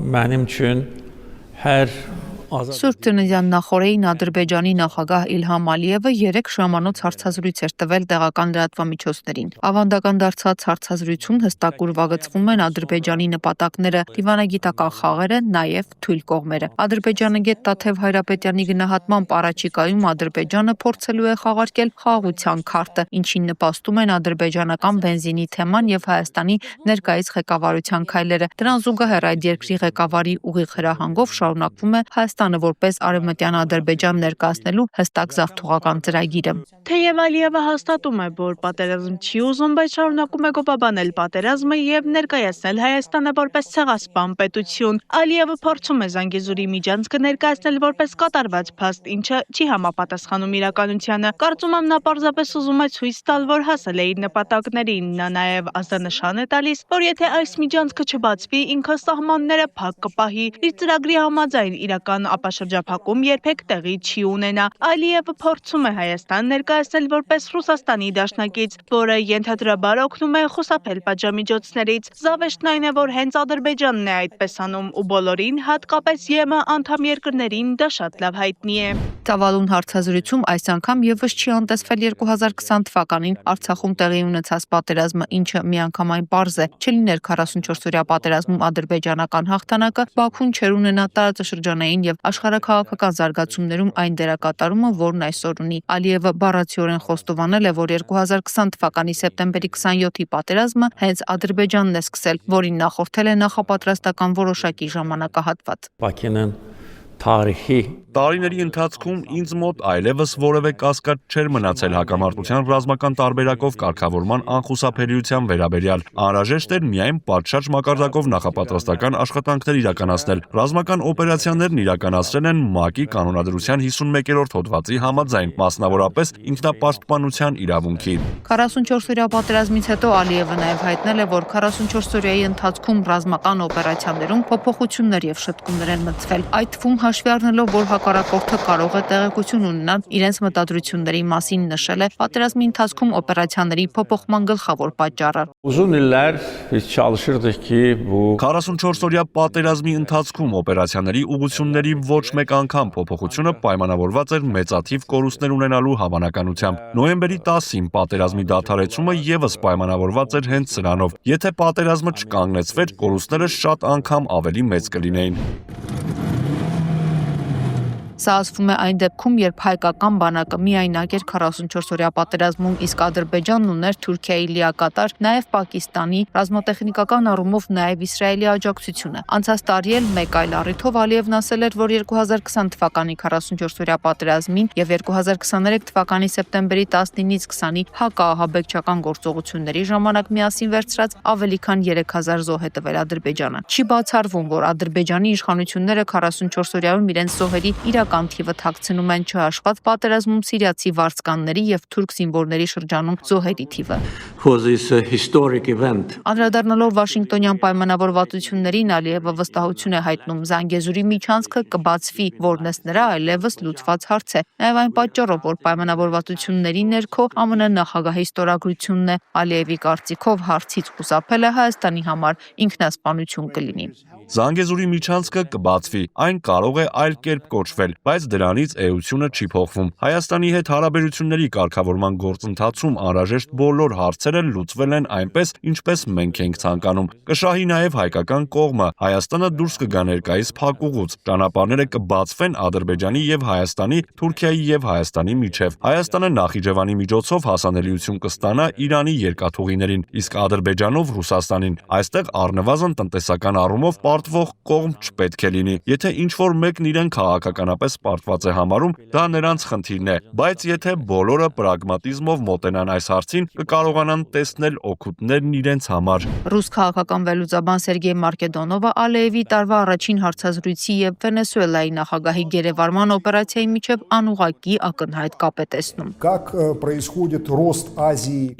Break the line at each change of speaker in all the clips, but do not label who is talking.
benim için her
Սուրբ Ծննդյան նախօրեին Ադրբեջանի նախագահ Իլհամ Ալիևը 3 ժամանոց հարցազրույց էր տվել տեղական լրատվամիջոցներին։ Ավանդական դարձած հարցազրույցում հստակ ուրվագծվում են Ադրբեջանի նպատակները, դիվանագիտական խաղերը, նաև թույլ կողմերը։ Ադրբեջանը գետ Տաթև Հայրապետյանի գնահատմամբ առաջիկայում Ադրբեջանը փորձելու է խաղարկել խաղաղության քարտը, ինչին նպաստում են ադրբեջանական բենզինի թեման եւ Հայաստանի ներկայիս ղեկավարության քայլերը։ Դրան զուգահեռ այդ երկրի ղեկավարի ուղիղ հրահանգով շարունակվում է Հայաստանը որպես արևմտյան Ադրբեջան ներկայացնելու հստակ զավթողական ծրագիրը։
Թեև Ալիևը հաստատում է, որ պատերազմ չի ուզում, բայց շարունակում է գովաբանել պատերազմը եւ ներկայացնել Հայաստանը որպես ցեղասպան պետություն։ Ալիևը փորձում է Զանգեզուրի միջանցքը ներկայացնել որպես կատարված փաստ, ինչը չի համապատասխանում իրականությանը։ Կարծում եմ նա պարզապես ուզում է ցույց տալ, որ հասել է իր նպատակներին։ Նա նաև ազդանշան է տալիս, որ եթե այս միջանցքը չբացվի, ինքը սահմանները փակ կպահի։ Իր ծրագրի համաձայն իրական ապաշրջափակում երբեք տեղի չի ունենա։ Ալիևը փորձում է Հայաստան ներկայացնել որպես Ռուսաստանի դաշնակից, որը ենթադրաբար օգնում է խուսափել պատժամիջոցներից։ Զավեշտն այն է, որ հենց Ադրբեջանն է այդպես անում ու բոլորին, հատկապես ԵՄ անդամ երկրներին դա շատ լավ հայտնի է։
Ծավալուն հարցազրույցում այս անգամ եւս չի անտեսվել 2020 թվականին Արցախում տեղի ունեցած պատերազմը, ինչը միանգամայն պարզ է։ Չլիներ 44-օրյա պատերազմում ադրբեջանական հաղթանակը, Բաքուն չեր ունենա տարածաշրջանային եւ աշխարհաքաղաքական զարգացումներում այն դերակատարումը, որն այսօր ունի։ Ալիևը բառացիորեն խոստովանել է, որ 2020 թվականի սեպտեմբերի 27-ի պատերազմը հենց Ադրբեջանն է սկսել, որին նախորդել է նախապատրաստական որոշակի ժամանակահատված։
Bakı'nın tarihi
Տարիների ընթացքում ինձ մոտ այլևս որևէ կասկած չէր մնացել հակամարտության ռազմական տարբերակով կարգավորման անխուսափելիության վերաբերյալ։ Անհրաժեշտ էր միայն պատշաճ մակարդակով նախապատրաստական աշխատանքներ իրականացնել։ Ռազմական օպերացիաներն իրականացրել են ՄԱԿ-ի կանոնադրության 51-րդ հոդվածի համաձայն, մասնավորապես ինքնապաշտպանության իրավունքի։
44-օրյա պատերազմից հետո Ալիևը նաև հայտնել է, որ 44-օրյայի ընթացքում ռազմական օպերացիաներում փոփոխություններ եւ շտկումներ են մտցվել։ Այդ թվում հաշվի առնելով, որ հակառակորդը կարող է տեղեկություն ունենալ իրենց մտադրությունների մասին, նշել է պատերազմի ընթացքում օպերացիաների փոփոխման գլխավոր պատճառը։
uzun yıllar biz çalışırdık ki bu
44-օրյա պատերազմի ընթացքում օպերացիաների ուղղությունների ոչ մեկ անգամ փոփոխությունը պայմանավորված էր մեծաթիվ կորուստներ ունենալու հավանականությամբ։ Նոյեմբերի 10-ին պատերազմի դադարեցումը եւս պայմանավորված էր հենց սրանով։ Եթե պատերազմը չկանգնեցվեր, կորուստները շատ անգամ ավելի մեծ կլինեին։
Սա ասվում է այն դեպքում, երբ հայկական բանակը միայնակ էր 44-օրյա պատերազմում, իսկ Ադրբեջանն ուներ Թուրքիայի լիակատար, նաև Պակիստանի, ռազմատեխնիկական առումով նաև Իսրայելի աջակցությունը։ Անցած տարի էլ մեկ այլ առիթով Ալիևն ասել էր, որ 2020 թվականի 44-օրյա պատերազմին եւ 2023 թվականի սեպտեմբերի 19-ից 20-ի հակաահաբեկչական գործողությունների ժամանակ միասին վերցրած ավելի քան 3000 զոհ է տվել Ադրբեջանը։ Չի բացառվում, որ Ադրբեջանի իշխանությունները 44-օրյայում իրենց զոհերի թիվը թաքցնում են չհաշված պատերազմում սիրիացի վարձկանների եւ թուրք զինվորների շրջանում զոհերի թիվը։ Անդրադառնալով Վաշինգտոնյան պայմանավորվածություններին, Ալիևը վստահություն է հայտնում Զանգեզուրի միջանցքը կբացվի, որն ըստ նրա այլևս լուծված հարց է։ Նաեւ այն պատճառով, որ պայմանավորվածությունների ներքո ԱՄՆ նախագահի ստորագրությունն է, Ալիևի կարծիքով հարցից խուսափելը Հայաստանի համար ինքնասպանություն կլինի։
Զանգեզուրի միջանցքը կբացվի, այն կարող է այլ կերպ կոչվել, բայց դրանից էությունը չի փոխվում։ Հայաստանի հետ հարաբերությունների կարգավորման գործընթացում անհրաժեշտ բոլոր հարցերը լուծվել են այնպես, ինչպես մենք ենք ցանկանում։ Կշահի նաև հայկական կողմը, Հայաստանը դուրս կգա ներկայիս փակուղուց, ճանապարհները կբացվեն Ադրբեջանի եւ Հայաստանի, Թուրքիայի եւ Հայաստանի միջև։ Հայաստանը Նախիջևանի միջոցով հասանելիություն կստանա Իրանի երկաթուղիներին, իսկ Ադրբեջանով Ռուսաստանին։ Այստեղ առնվազն տնտեսական առումով պարտվող կողմ չպետք է լինի։ Եթե ինչ-որ մեկն իրեն քաղաքականապես պարտված է համարում, դա նրանց խնդիրն է, բայց եթե բոլորը պրագմատիզմով մոտենան այս հարցին, կկարողանան տեսնել օգուտներն իրենց համար։
Ռուս քաղաքական վերլուծաբան Սերգեյ Մարկեդոնովը Ալիևի տարվա առաջին հարցազրույցի եւ Վենեսուելայի նախագահի գերեվարման օպերացիայի միջև անուղղակի ակնհայտ կապ է տեսնում։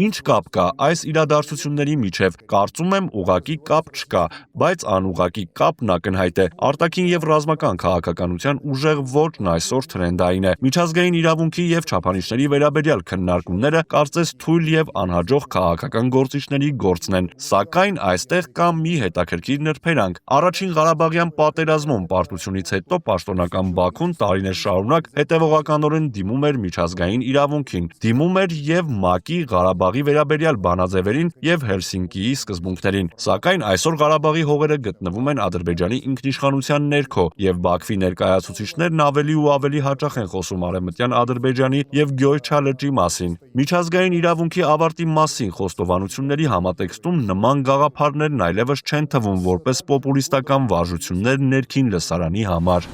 Ինչ կապ կա այս իրադարձությունների միջև։ Կարծում եմ ուղղակի կապ չկա, բայց անուղղակի կապն ակնհայտ է։ Արտաքին եւ ռազմական քաղաքականության ուժեղ ոճն այսօր թրենդային է։ Միջազգային իրավունքի եւ չափանիշների վերաբերյալ քննարկումները կարծես թույլ եւ անհաջող քաղաքական գործիչների գործն են, սակայն այստեղ կա մի հետաքրքիր նրբերանգ։ Առաջին Ղարաբաղյան պատերազմում պարտությունից հետո պաշտոնական Բաքուն տարիներ շարունակ հետևողականորեն դիմում էր միջազգային իրավունքին, դիմում էր եւ ՄԱԿ-ի Ղարաբաղի վերաբերյալ բանաձևերին եւ Հելսինկիի սկզբունքներին, սակայն այսօր Ղարաբաղի հողերը գտնվում են Ադրբեջանի ինքնիշխանության ներքո եւ Բաքվի ներկայացուցիչներն ավելի ու ավելի հաճախ են խոսում արևմտյան Ադրբեջանի եւ Գյոյչա լճի մասին։ Միջազգային իրավունքի ավարտի մասին խոստովանությունների համատեքստում նման գաղափարներն այլևս չեն թվում որպես պոպուլիստական վարժություններ ներքին լսարանի համար։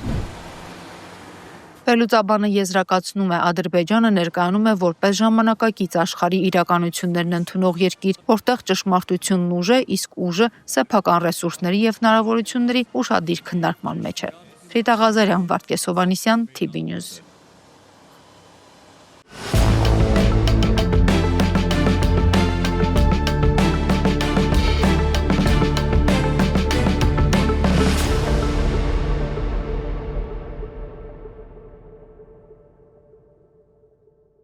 Վերլուծաբանը եզրակացնում է, Ադրբեջանը ներկայանում է որպես ժամանակակից աշխարհի իրականություններն ընդունող երկիր, որտեղ ճշմարտությունն ուժ է, իսկ ուժը սեփական ռեսուրսների եւ հնարավորությունների ուշադիր քննարկման մեջ է։ Ռիտա Ղազարյան, Վարդգես Հովհաննիսյան, TV News։